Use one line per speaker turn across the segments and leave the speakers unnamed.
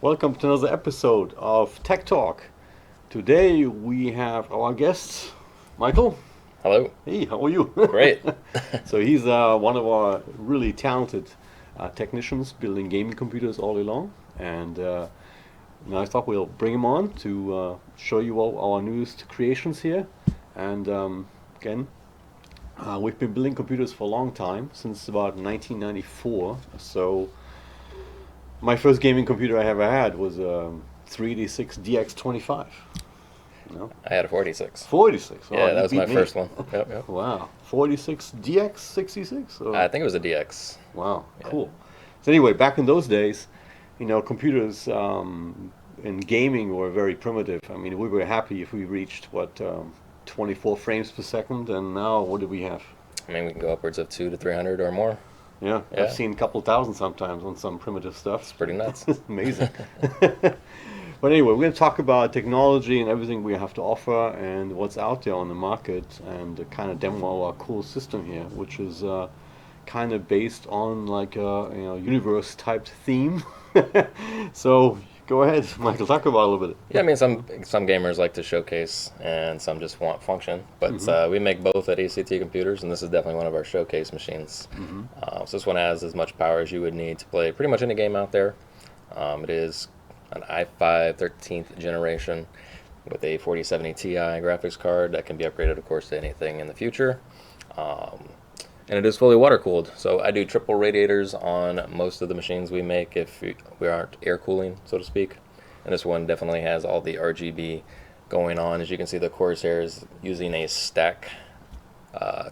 Welcome to another episode of Tech Talk. Today we have our guest, Michael.
Hello.
Hey, how are you?
Great.
So he's one of our really talented technicians building gaming computers all day long, and I thought we'll bring him on to show you all our newest creations here. And again, we've been building computers for a long time, since about 1994. So my first gaming computer I ever had was a 386 DX25. No?
I had a 46.
46. Oh,
Yeah,
you
that was
beat
my
me.
first one. Yep.
Wow. 46 DX66?
I think it was a DX.
Wow,
Yeah.
cool. So anyway, back in those days, computers in gaming were very primitive. I mean, we were happy if we reached, 24 frames per second, and now what do we have?
I mean, we can go upwards of 200 to 300 or more.
Yeah,
Yeah.
I've seen a couple thousand sometimes on some primitive stuff.
It's pretty nuts.
Amazing. But anyway, we're going to talk about technology and everything we have to offer and what's out there on the market and kind of demo our cool system here, which is kind of based on like a universe type theme. So go ahead, Michael, talk about it a little bit.
Yeah, I mean, some gamers like to showcase and some just want function. But we make both at ACT Computers, and this is definitely one of our showcase machines. So this one has as much power as you would need to play pretty much any game out there. It is an i5 13th generation with a 4070 Ti graphics card that can be upgraded, of course, to anything in the future. And it is fully water cooled. So I do triple radiators on most of the machines we make if we aren't air cooling, so to speak. And this one definitely has all the RGB going on. As you can see, the Corsair is using a stack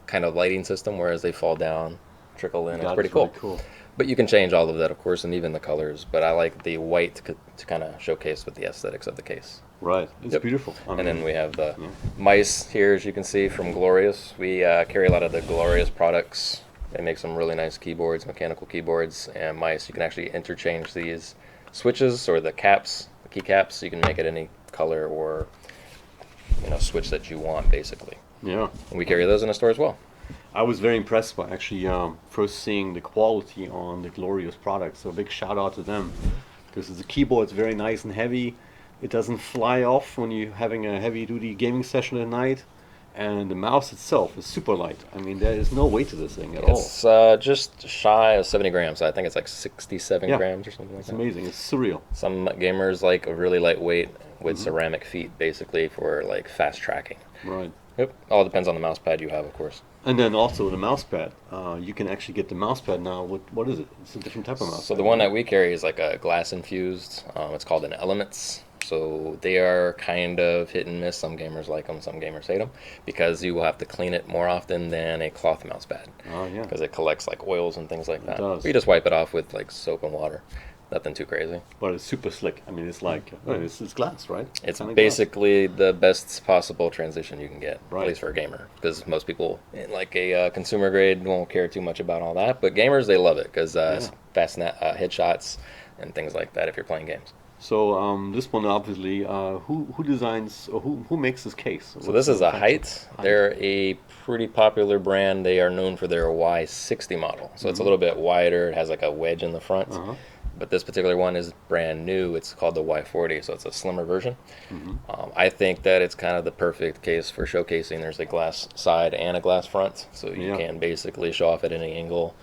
kind of lighting system, whereas they fall down, trickle in. It's pretty cool.
Really cool.
But you can change all of that, of course, and even the colors. But I like the white to kind of showcase with the aesthetics of the case.
Right, it's
Yep.
beautiful.
And then we have the mice here, as you can see, from Glorious. We carry a lot of the Glorious products. They make some really nice keyboards, mechanical keyboards, and mice. You can actually interchange these switches or the caps, the key caps. You can make it any color or switch that you want, basically.
Yeah.
And we carry those in the store as well.
I was very impressed by actually first seeing the quality on the Glorious products. So a big shout out to them, because the keyboard's very nice and heavy. It doesn't fly off when you're having a heavy duty gaming session at night. And the mouse itself is super light. I mean, there is no weight to this thing at all.
It's just shy of 70 grams. I think it's like 67
Yeah.
grams or something like
It's
that.
amazing. It's surreal.
Some gamers like a really lightweight with ceramic feet, basically, for like fast tracking.
Right.
Yep. All depends on the mouse pad you have, of course.
And then also the mouse pad. You can actually get the mouse pad now. What is it? It's a different type of mouse
So
pad.
the one that we carry is like a glass infused. It's called an Elements. So they are kind of hit and miss. Some gamers like them, some gamers hate them, because you will have to clean it more often than a cloth mouse pad,
Oh, yeah.
because it collects like oils and things like that.
does.
You just wipe it off with like soap and water. Nothing too crazy.
But it's super slick. I mean, it's like, it's glass, right?
It's
Kinda glass.
basically the best possible transition you can get,
Right.
at least for a gamer, because most people in like a consumer grade won't care too much about all that, but gamers, they love it because fast headshots and things like that if you're playing games.
So this one obviously, who designs or who makes this case?
So this is a Height. They're a pretty popular brand. They are known for their Y60 model. So it's a little bit wider. It has like a wedge in the front. But this particular one is brand new. It's called the Y40, so it's a slimmer version. I think that it's kind of the perfect case for showcasing. There's a glass side and a glass front, so you can basically show off at any angle.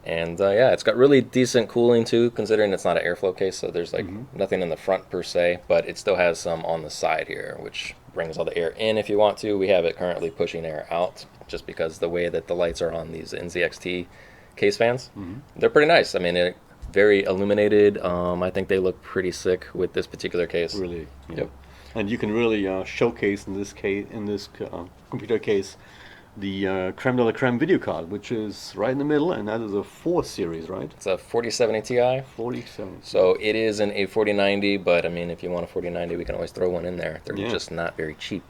And it's got really decent cooling too, considering it's not an airflow case, so there's like nothing in the front per se, but it still has some on the side here, which brings all the air in if you want to. We have it currently pushing air out, just because the way that the lights are on these NZXT case fans. They're pretty nice. I mean, very illuminated. I think they look pretty sick with this particular case.
Really. Yeah.
Yep.
And you can really showcase in this case, computer case, the creme de la creme video card, which is right in the middle, and that is a 4 series, right?
It's a 4070 Ti.
47.
So it is an A4090, but I mean, if you want a 4090, we can always throw one in there. They're just not very cheap.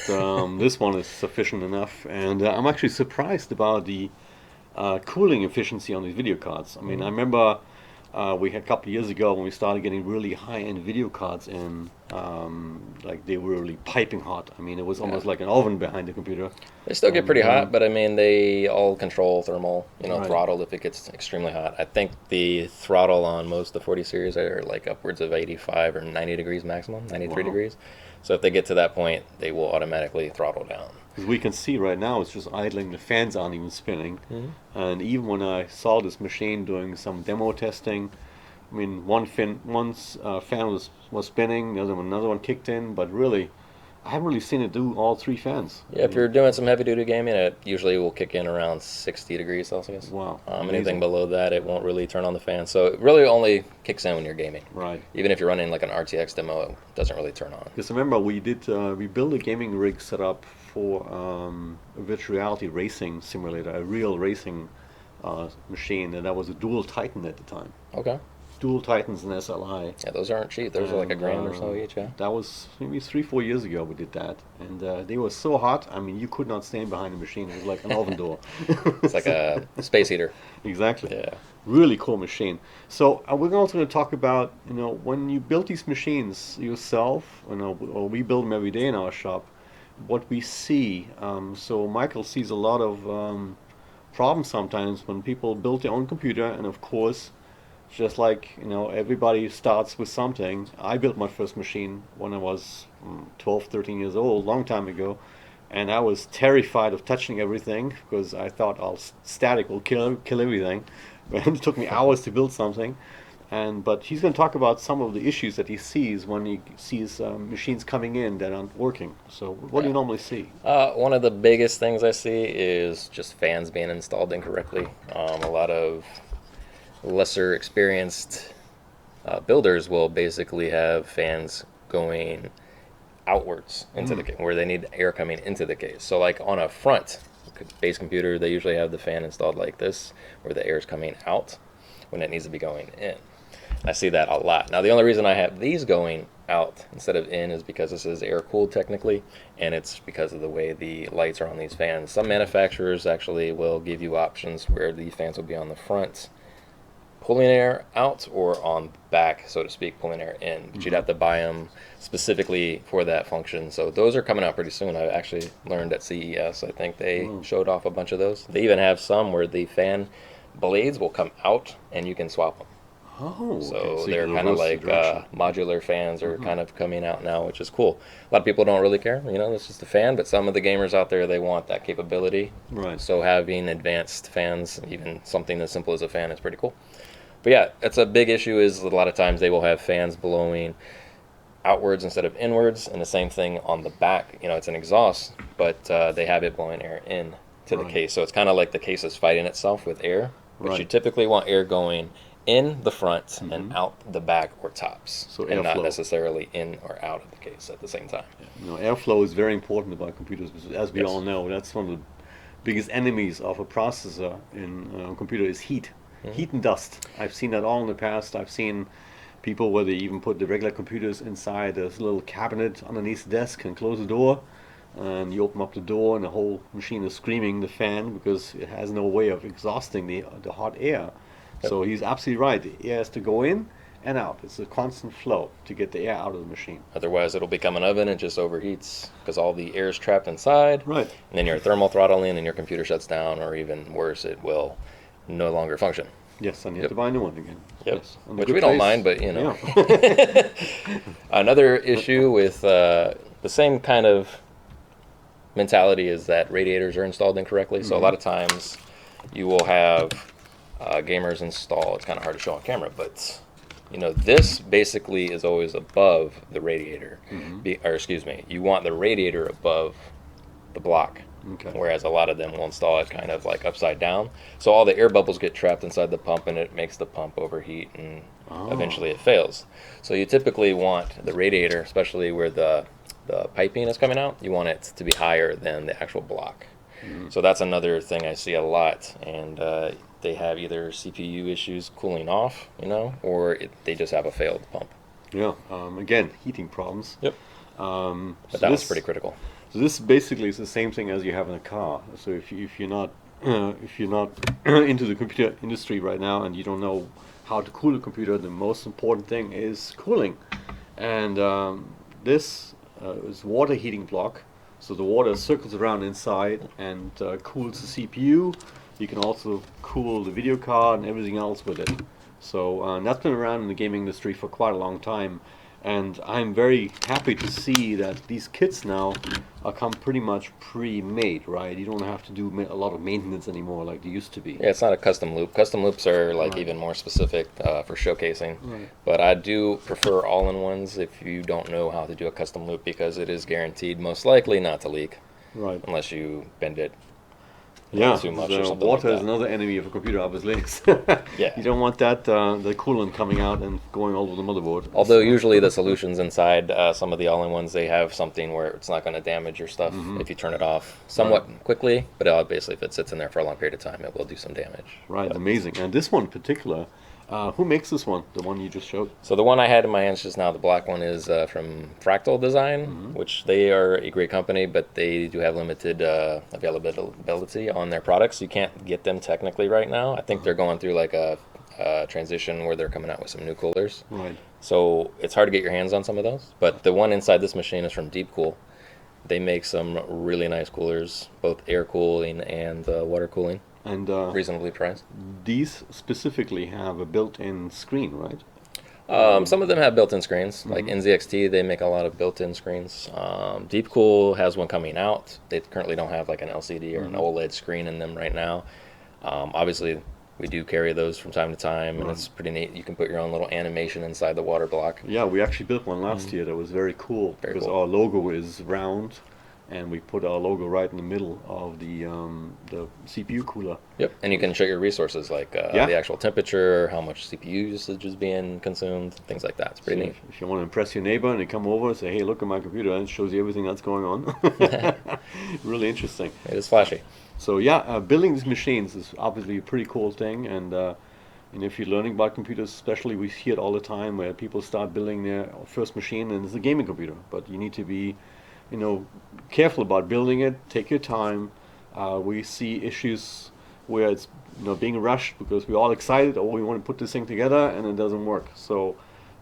But this one is sufficient enough, and I'm actually surprised about the cooling efficiency on these video cards. I mean, I remember we had a couple of years ago when we started getting really high-end video cards in, like they were really piping hot. I mean, it was almost like an oven behind the computer.
They still get
And,
pretty hot, but I mean, they all control thermal,
Right.
throttle if it gets extremely hot. I think the throttle on most of the 40 series are like upwards of 85 or 90 degrees maximum, 93
Wow.
degrees. So if they get to that point, they will automatically throttle down.
As we can see right now, it's just idling. The fans aren't even spinning. And even when I saw this machine doing some demo testing, I mean, one fan was spinning, another one kicked in, but really, I haven't really seen it do all three fans.
Yeah, if you're doing some heavy duty gaming, it usually will kick in around 60 degrees Celsius.
Wow.
Anything
Amazing.
below that, it won't really turn on the fan. So it really only kicks in when you're gaming.
Right.
Even if you're running like an RTX demo, it doesn't really turn on.
Because remember, we built a gaming rig set up for a virtual reality racing simulator, a real racing machine, and that was a dual Titan at the time.
Okay.
Dual Titans and SLI.
Yeah, those aren't cheap. Those are like $1,000 or so each, yeah.
That was maybe 3-4 years ago we did that, and they were so hot. I mean, you could not stand behind the machine. It was like an oven door.
It's like a space heater.
Exactly.
Yeah.
Really cool machine. So we're also going to talk about, when you build these machines yourself, or we build them every day in our shop, what we see. So Michael sees a lot of problems sometimes when people build their own computer, and of course, just like, everybody starts with something. I built my first machine when I was 12, 13 years old, long time ago, and I was terrified of touching everything because I thought all static will kill everything. And it took me hours to build something. But he's going to talk about some of the issues that he sees when he sees machines coming in that aren't working. So what do you normally see?
One of the biggest things I see is just fans being installed incorrectly. A lot of lesser experienced builders will basically have fans going outwards into the case, where they need air coming into the case. So like on a front base computer, they usually have the fan installed like this, where the air is coming out when it needs to be going in. I see that a lot. Now the only reason I have these going out instead of in is because this is air cooled technically, and it's because of the way the lights are on these fans. Some manufacturers actually will give you options where the fans will be on the front pulling air out, or on the back, so to speak, pulling air in. But you'd have to buy them specifically for that function. So those are coming out pretty soon. I actually learned at CES. I think they showed off a bunch of those. They even have some where the fan blades will come out and you can swap them.
Oh,
So
okay. You
they're
can
kind of
reverse the
like
direction.
modular fans are kind of coming out now, which is cool. A lot of people don't really care. It's just a fan, but some of the gamers out there, they want that capability.
Right.
So having advanced fans, even something as simple as a fan, is pretty cool. But yeah, that's a big issue. Is a lot of times they will have fans blowing outwards instead of inwards, and the same thing on the back. It's an exhaust, but they have it blowing air in to the case. So it's kind of like the case is fighting itself with air. But you typically want air going in the front and out the back or tops,
So
and not
airflow.
necessarily in or out of the case at the same time.
Airflow is very important about computers, as we all know. That's one of the biggest enemies of a processor in a computer is heat. Heat and dust. I've seen that all in the past. I've seen people where they even put the regular computers inside this little cabinet underneath the desk and close the door, and you open up the door and the whole machine is screaming, the fan, because it has no way of exhausting the hot air. So he's absolutely right. The air has to go in and out. It's a constant flow to get the air out of the machine.
Otherwise, it'll become an oven. It just overheats because all the air is trapped inside.
Right.
And then your thermal throttling and your computer shuts down, or even worse, it will no longer function.
Yes, and you have to buy a new one again.
Yep.
Yes. And the
Which
good
we don't
place-
mind, but
Yeah.
Another issue with the same kind of mentality is that radiators are installed incorrectly. So a lot of times you will have gamers install, it's kind of hard to show on camera, but this basically is always above the radiator. Or excuse me, you want the radiator above the block.
Okay.
Whereas a lot of them will install it kind of like upside down. So all the air bubbles get trapped inside the pump, and it makes the pump overheat, and eventually it fails. So you typically want the radiator, especially where the piping is coming out, you want it to be higher than the actual block. So that's another thing I see a lot. And they have either CPU issues cooling off, or they just have a failed pump.
Yeah. Again, heating problems.
Yep.
So
But that was pretty critical.
So this basically is the same thing as you have in a car. So if you're not into the computer industry right now and you don't know how to cool a computer, the most important thing is cooling. And this is water heating block. So the water circles around inside and cools the CPU. You can also cool the video card and everything else with it. So that's been around in the gaming industry for quite a long time. And I'm very happy to see that these kits now come pretty much pre-made, right? You don't have to do a lot of maintenance anymore like they used to be.
Yeah, it's not a custom loop. Custom loops are like
Right.
even more specific for showcasing.
Right.
But I do prefer all-in-ones if you don't know how to do a custom loop, because it is guaranteed most likely not to leak
Right.
unless you bend it
Yeah,
too much or
the
something
water
like
is
that.
another enemy of a computer, obviously.
Yeah.
You don't want that the coolant coming out and going all over the motherboard.
Although usually the solutions inside some of the all-in-ones, they have something where it's not going to damage your stuff if you turn it off somewhat quickly, but obviously if it sits in there for a long period of time, it will do some damage.
Right, amazing. And this one in particular, who makes this one? The one you just showed?
So the one I had in my hands just now, the black one, is from Fractal Design, which they are a great company, but they do have limited availability on their products. You can't get them technically right now. I think they're going through like a transition where they're coming out with some new coolers.
Right.
So it's hard to get your hands on some of those. But the one inside this machine is from Deep Cool. They make some really nice coolers, both air cooling and water cooling,
And
reasonably priced.
these specifically have a built-in screen, right?
Some of them have built-in screens, like NZXT. They make a lot of built-in screens. Deep Cool has one coming out. They currently don't have like an LCD or an OLED screen in them right now. Obviously, we do carry those from time to time, and it's pretty neat. You can put your own little animation inside the water block.
Yeah, we actually built one last year that was very cool because
cool.
our logo is round, and we put our logo right in the middle of the CPU cooler.
Yep, and you can show your resources like the actual temperature, how much CPU usage is being consumed, things like that. It's pretty
So
neat.
if you want to impress your neighbor and they come over and say, "Hey, look at my computer," and it shows you everything that's going on. Really interesting.
It is flashy.
So yeah, building these machines is obviously a pretty cool thing, and if you're learning about computers, especially, we see it all the time where people start building their first machine and it's a gaming computer. But you need to be, careful about building it. Take your time. We see issues where it's being rushed because we're all excited, or we want to put this thing together and it doesn't work. So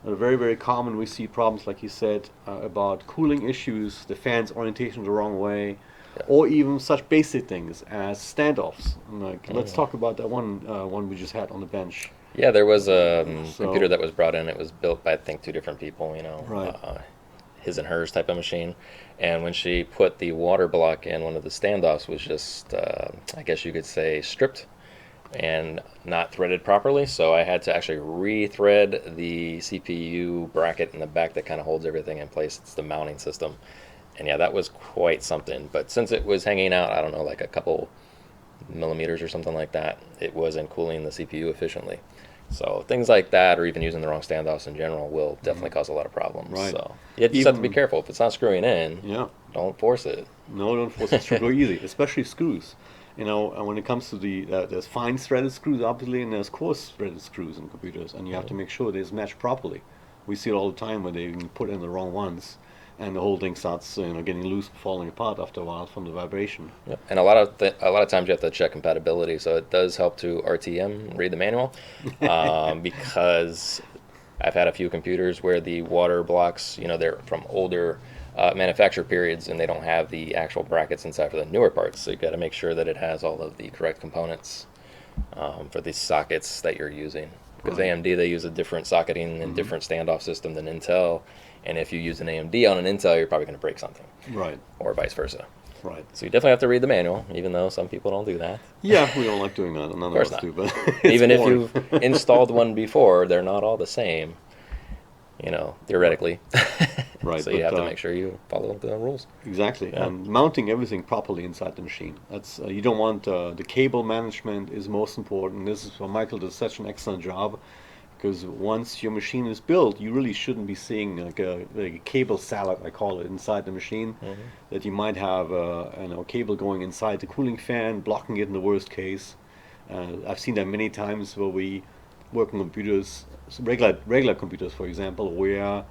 very, very common. We see problems, like you said, about cooling issues, the fan's orientation the wrong way. Or even such basic things as standoffs. Like, let's talk about that one we just had on the bench.
Yeah, there was a
So-
computer that was brought in. It was built by, I think, two different people,
Right.
His and hers type of machine. And when she put the water block in, one of the standoffs was just, I guess you could say, stripped and not threaded properly. So I had to actually re-thread the CPU bracket in the back that kind of holds everything in place. It's the mounting system. And yeah, that was quite something. But since it was hanging out, I don't know, like a couple millimeters or something like that, it wasn't cooling the CPU efficiently. So things like that, or even using the wrong standoffs in general, will definitely cause a lot of problems.
Right.
So you just have to be careful. If it's not screwing in,
Yeah.
don't force it.
No, don't force it to go easy, especially screws. And when it comes to there's fine threaded screws, obviously, and there's coarse threaded screws in computers, and you have to make sure they're matched properly. We see it all the time where they put in the wrong ones, and the whole thing starts getting loose, falling apart after a while from the vibration.
Yep. And a lot of times you have to check compatibility. So it does help to RTM, read the manual, because I've had a few computers where the water blocks, they're from older manufacture periods, and they don't have the actual brackets inside for the newer parts. So you've got to make sure that it has all of the correct components for the sockets that you're using. Because AMD, they use a different socketing and different standoff system than Intel. And if you use an AMD on an Intel, you're probably going to break something.
Right.
Or vice versa.
Right.
So you definitely have to read the manual, even though some people don't do that.
Yeah, we don't like doing that. None of
course
us
not.
do, but
Even if
boring.
you've installed one before, they're not all the same, theoretically.
Right,
So you
but,
have to make sure you follow the rules.
Exactly,
Yeah.
and mounting everything properly inside the machine. That's you don't want the cable management is most important. This is where Michael does such an excellent job, because once your machine is built, you really shouldn't be seeing like a cable salad, I call it, inside the machine. That you might have a cable going inside the cooling fan, blocking it in the worst case. I've seen that many times where we work on computers, regular computers, for example, where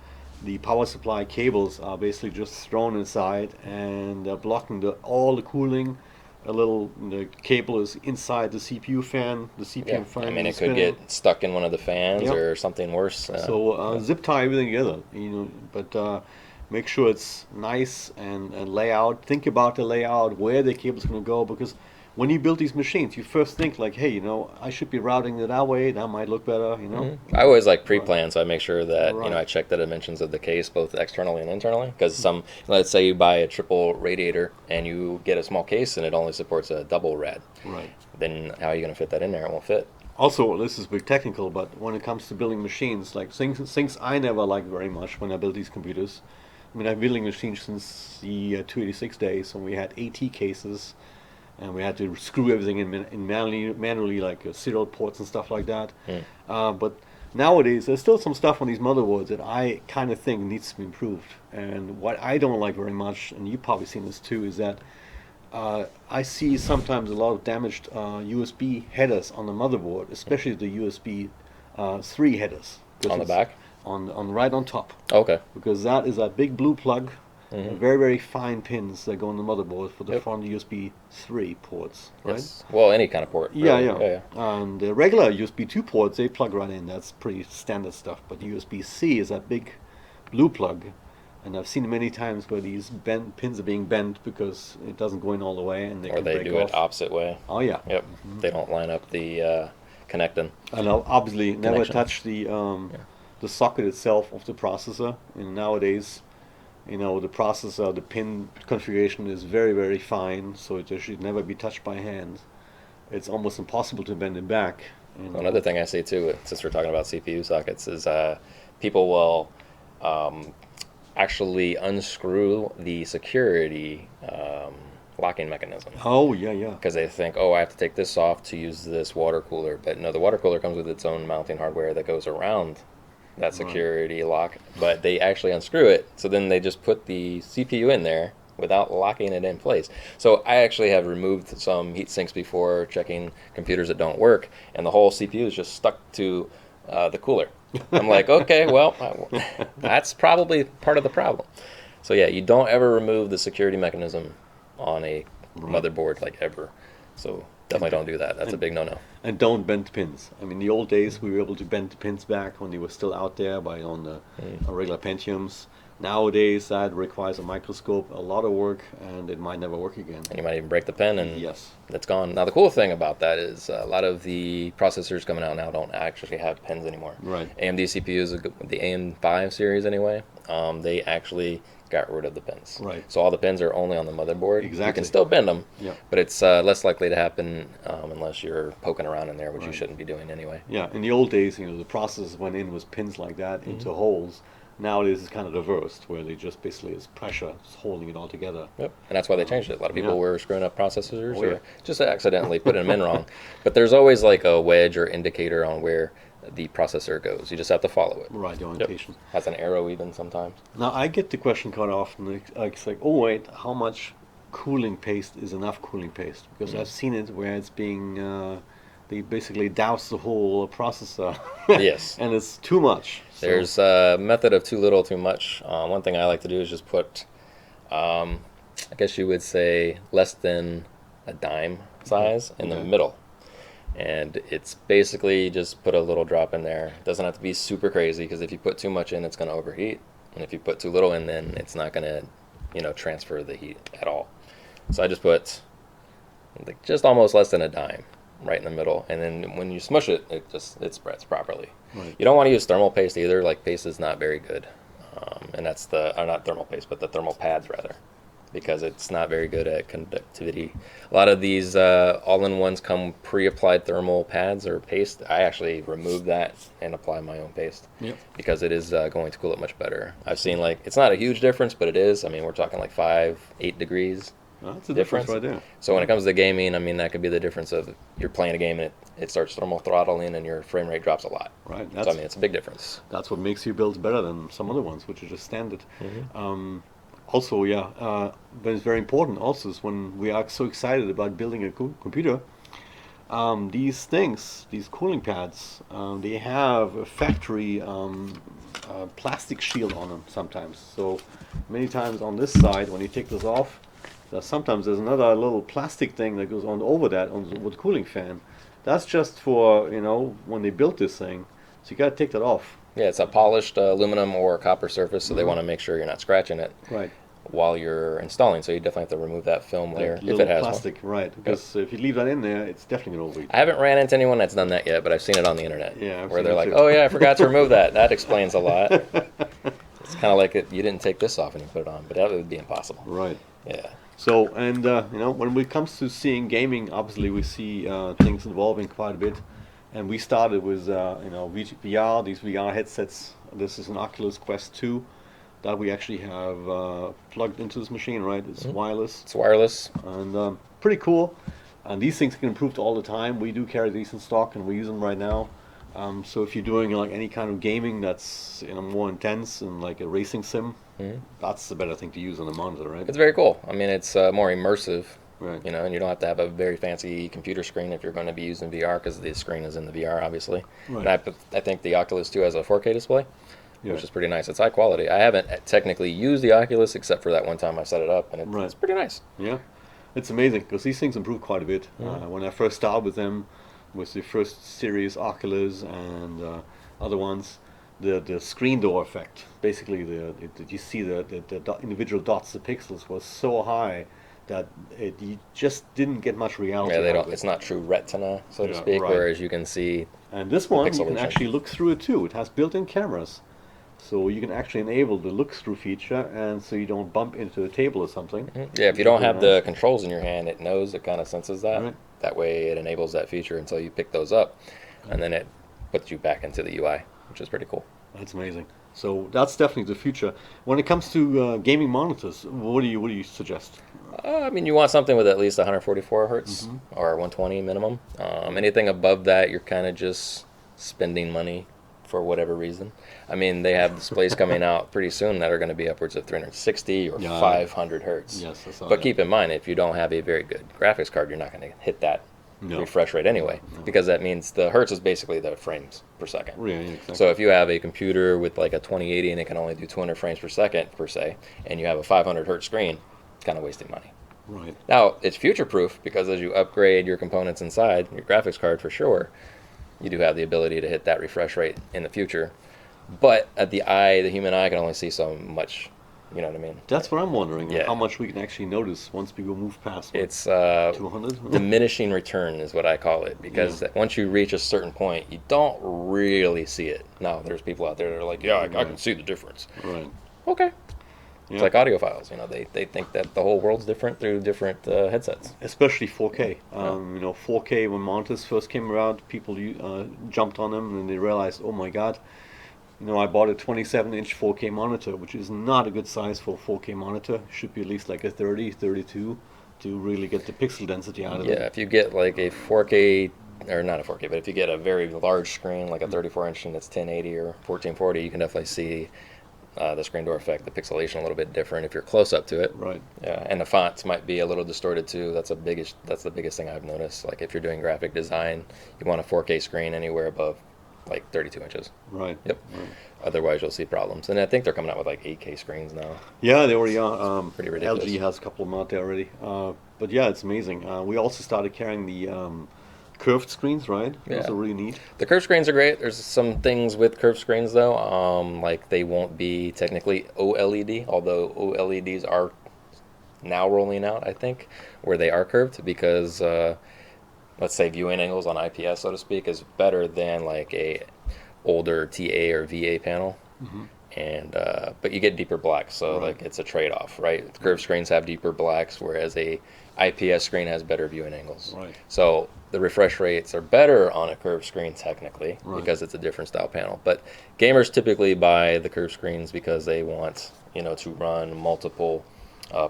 the power supply cables are basically just thrown inside and blocking all the cooling a little the cable is inside the CPU fan. The CPU
Yeah,
fan.
I mean,
is
it could
spinning.
get stuck in one of the fans
Yep.
or something worse.
So
Yeah.
zip tie everything together, but make sure it's nice and layout. Think about the layout, where the cable's going to go, because when you build these machines, you first think like, hey, I should be routing it that way. That might look better.
I always like
Right.
pre-plan, so I make sure that
Right.
I check the dimensions of the case both externally and internally. Because let's say you buy a triple radiator and you get a small case and it only supports a double rad.
Right.
Then how are you going to fit that in there? It won't fit.
Also, this is a bit technical, but when it comes to building machines, like things I never liked very much when I built these computers. I mean, I've been building machines since the 286 days, when we had AT cases, and we had to screw everything in manually like serial ports and stuff like that. But nowadays, there's still some stuff on these motherboards that I kind of think needs to be improved. And what I don't like very much, and you've probably seen this too, is that I see sometimes a lot of damaged USB headers on the motherboard, especially the USB 3 headers.
On the back?
On right on top.
Okay.
Because that is a big blue plug, very, very fine pins that go on the motherboard for the
Yep.
front USB 3 ports, right?
Yes. Well, any kind of port.
Yeah,
really.
yeah. And the regular USB 2 ports, they plug right in. That's pretty standard stuff. But USB-C is that big blue plug. And I've seen many times where these pins are being bent because it doesn't go in all the way, and they
Or
can
they
break
do
off.
it opposite way.
Oh yeah.
Yep. They don't line up the connecting.
And I'll obviously never
Connection.
touch the socket itself of the processor. And nowadays, the processor, the pin configuration is very, very fine, so it should never be touched by hand. It's almost impossible to bend it back.
Another thing I see too, since we're talking about CPU sockets, is people will actually unscrew the security locking mechanism.
Oh yeah, yeah.
Because they think, oh, I have to take this off to use this water cooler. But no, the water cooler comes with its own mounting hardware that goes around that security lock. But they actually unscrew it, so then they just put the CPU in there without locking it in place. So I actually have removed some heat sinks before, checking computers that don't work, and the whole CPU is just stuck to the cooler. I'm like, okay, well, that's probably part of the problem. So yeah, you don't ever remove the security mechanism on a motherboard, like ever. So definitely don't do that. That's a big no-no.
And don't bend pins. I mean, the old days we were able to bend the pins back when they were still out there on the regular Pentiums. Nowadays, that requires a microscope, a lot of work, and it might never work again.
And you might even break the pin, and
Yes.
it's gone. Now, the cool thing about that is a lot of the processors coming out now don't actually have pins anymore.
Right.
AMD CPUs, the AM5 series anyway, they actually got rid of the pins.
Right.
So all the pins are only on the motherboard. You
Exactly.
can still bend them,
Yeah.
but it's less likely to happen unless you're poking around in there, which you
Right.
shouldn't be doing anyway.
Yeah, in the old days, the processors went in with pins like that into holes. Nowadays, it's kind of reversed, where they just basically is pressure just holding it all together.
Yep, and that's why they changed it. A lot of people
Yeah.
were screwing up processors
Oh,
or
yeah.
just accidentally putting them in wrong. But there's always like a wedge or indicator on where the processor goes. You just have to follow it.
Right, the orientation.
Has an arrow even sometimes.
Now, I get the question quite often, it's like, oh wait, how much cooling paste is enough cooling paste? Because I've seen it where it's being, they basically douse the whole processor.
Yes.
And it's too much. So-
There's a method of too little, too much. One thing I like to do is just put, I guess you would say, less than a dime size in the
Okay.
middle. And it's basically just put a little drop in there. It doesn't have to be super crazy, because if you put too much in, it's going to overheat. And if you put too little in, then it's not going to, transfer the heat at all. So I just put like just almost less than a dime right in the middle. And then when you smush it, it spreads properly.
Right.
You don't want to use thermal paste either. Like, paste is not very good. And that's not thermal paste, but the thermal pads rather, because it's not very good at conductivity. A lot of these all-in-ones come pre-applied thermal pads or paste. I actually remove that and apply my own paste.
Yep.
Because it is going to cool it much better. I've seen, like, it's not a huge difference, but it is. I mean, we're talking like 5-8 degrees.
That's the difference right there.
So when it comes to gaming, I mean, that could be the difference of you're playing a game and it starts thermal throttling and your frame rate drops a lot.
Right.
So I mean, it's a big difference.
That's what makes your builds better than some other ones, which are just standard. Also, but it's very important also is when we are so excited about building a computer, these things, these cooling pads, they have a factory plastic shield on them sometimes. So many times on this side, when you take this off, Sometimes there's another little plastic thing that goes on over that with the cooling fan. That's just for, when they built this thing. So you got to take that off.
Yeah, it's a polished aluminum or copper surface, so they want to make sure you're not scratching it
Right.
while you're installing. So you definitely have to remove that film layer if
Little
it has
plastic,
one.
right? Because if you leave that in there, it's definitely going to overheat.
I haven't ran into anyone that's done that yet, but I've seen it on the internet.
Yeah, I've
where
seen
they're
it
like,
too.
"Oh yeah, I forgot to remove that." That explains a lot. It's kind of like you didn't take this off and you put it on, but that would be impossible.
Right.
Yeah.
So, and when it comes to seeing gaming, obviously we see things evolving quite a bit. And we started with VR, these VR headsets. This is an Oculus Quest 2 that we actually have plugged into this machine, right? It's wireless.
It's wireless.
And pretty cool. And these things get improved all the time. We do carry these in stock, and we use them right now. So if you're doing like any kind of gaming that's more intense and like a racing sim, that's the better thing to use on a monitor, right?
It's very cool. I mean, it's more immersive.
Right.
And you don't have to have a very fancy computer screen if you're going to be using VR, because the screen is in the VR, obviously.
Right.
And I think the Oculus 2 has a 4K display,
Yeah.
which is pretty nice. It's high quality. I haven't technically used the Oculus except for that one time I set it up, and it's pretty nice.
Yeah, it's amazing because these things improve quite a bit. When I first started with them, with the first series Oculus and other ones, the screen door effect, basically you see the individual dots, the pixels, was so high that you just didn't get much reality.
Yeah,
out of it.
it's not true retina, so to
Yeah,
speak,
right.
whereas you can see.
And this one, you can
pixelation.
actually look through it too. It has built-in cameras. So you can actually enable the look-through feature, and so you don't bump into a table or something.
Yeah, if you don't have the controls in your hand, it knows, it kind of senses that.
Right.
That way it enables that feature until you pick those up, and then it puts you back into the UI, which is pretty cool.
That's amazing. So that's definitely the future. When it comes to gaming monitors, what do you suggest?
I mean, you want something with at least 144 hertz or 120 minimum. Anything above that, you're kind of just spending money for whatever reason. I mean, they have displays coming out pretty soon that are going to be upwards of 360 or 500 hertz.
Yes, I saw
But
that.
keep in mind, if you don't have a very good graphics card, you're not going to hit that refresh rate anyway, because that means the hertz is basically the frames per second.
Yeah, exactly.
So if you have a computer with like a 2080 and it can only do 200 frames per second per se, and you have a 500 hertz screen, it's kind of wasting money.
Right.
Now, it's future-proof because as you upgrade your components inside, your graphics card for sure, you do have the ability to hit that refresh rate in the future. But at the human eye can only see so much, you know what I mean?
That's what I'm wondering.
Yeah.
How much we can actually notice once people move past
It's
200?
diminishing return is what I call it, because once you reach a certain point, you don't really see it. Now, there's people out there that are like, yeah, I can see the difference.
Right.
Okay.
Yeah.
It's like audiophiles, they think that the whole world's different through different headsets.
Especially 4K. 4K, when monitors first came around, people jumped on them and they realized, oh my God, I bought a 27-inch 4K monitor, which is not a good size for a 4K monitor. It should be at least like a 30, 32 to really get the pixel density out of it.
Yeah, if you get like a 4K, or not a 4K, but if you get a very large screen, like a 34-inch and it's 1080 or 1440, you can definitely see the screen door effect, the pixelation a little bit different if you're close up to it.
Right.
Yeah, and the fonts might be a little distorted too. That's the biggest thing I've noticed. Like if you're doing graphic design, you want a 4K screen anywhere above like 32 inches.
Right.
Yep.
Right.
Otherwise, you'll see problems. And I think they're coming out with like 8K screens now.
Yeah, they already are.
Pretty ridiculous.
LG has a couple of them out there already. But yeah, it's amazing. We also started carrying the curved screens, right?
Yeah.
Those are really neat.
The curved screens are great. There's some things with curved screens though, like they won't be technically OLED, although OLEDs are now rolling out, I think, where they are curved because, let's say, viewing angles on IPS, so to speak, is better than like a older TA or VA panel. And but you get deeper blacks, so like it's a trade-off, right? Curved screens have deeper blacks, whereas a IPS screen has better viewing angles.
Right.
So the refresh rates are better on a curved screen technically because it's a different style panel. But gamers typically buy the curved screens because they want to run multiple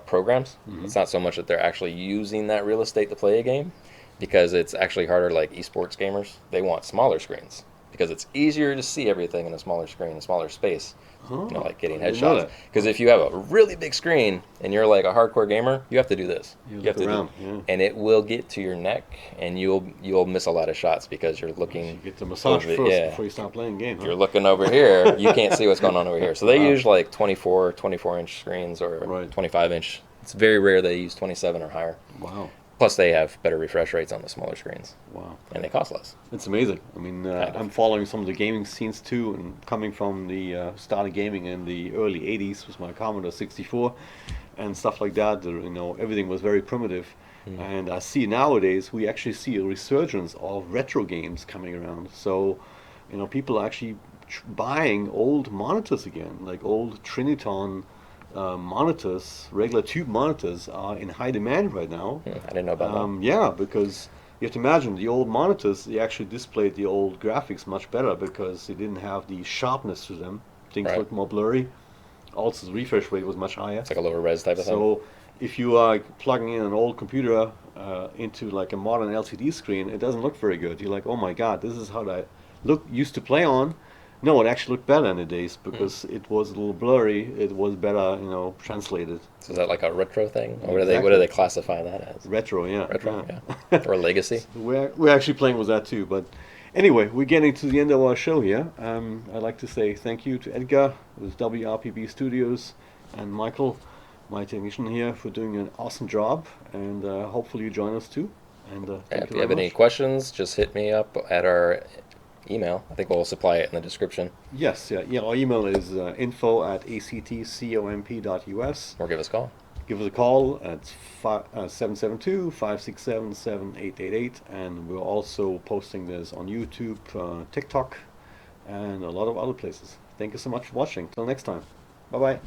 programs. It's not so much that they're actually using that real estate to play a game, because it's actually harder. Like esports gamers, they want smaller screens because it's easier to see everything in a smaller screen, a smaller space.
Oh,
Like getting
I didn't know
headshots.
that.
Because if you have a really big screen and you're like a hardcore gamer, you have to do this.
You
have
look
to
around, yeah.
and it will get to your neck, and you'll miss a lot of shots because you're looking.
You get the massage
over
first
yeah.
before you start playing the game.
If
Huh?
you're looking over here, you can't see what's going on over here. So they
Wow.
use like 24-inch screens or
Right.
25-inch. It's very rare they use 27 or higher.
Wow.
Plus, they have better refresh rates on the smaller screens.
Wow.
And they cost less.
It's amazing. I mean,
Kind of.
I'm following some of the gaming scenes too, and coming from the started gaming in the early '80s with my Commodore 64 and stuff like that. Everything was very primitive. And I see nowadays we actually see a resurgence of retro games coming around. So, people are actually buying old monitors again, like old Triniton monitors, regular tube monitors are in high demand right now.
I didn't know about that.
Yeah, because you have to imagine the old monitors, they actually displayed the old graphics much better because they didn't have the sharpness to them. Things
Right.
looked more blurry. Also, the refresh rate was much higher.
It's like a lower res type of thing.
So, if you are plugging in an old computer into like a modern LCD screen, it doesn't look very good. You're like, oh my God, this is how that used to play on. No, it actually looked better in the days because it was a little blurry. It was better, translated.
So is that like a retro thing? Or what do
Exactly.
they classify that as?
Retro, yeah.
Retro, yeah. Or legacy?
We're actually playing with that too. But anyway, we're getting to the end of our show here. I'd like to say thank you to Edgar with WRPB Studios and Michael, my technician here, for doing an awesome job. And hopefully you join us too. And thank
If
you
you have
very
any
much.
questions, just hit me up at our email. I think we'll supply it in the description.
Yes, yeah. Our email is info@actcomp.us.
Or give us a call.
Give us a call at 772-567-7888, and we're also posting this on YouTube, TikTok, and a lot of other places. Thank you so much for watching. Till next time. Bye-bye.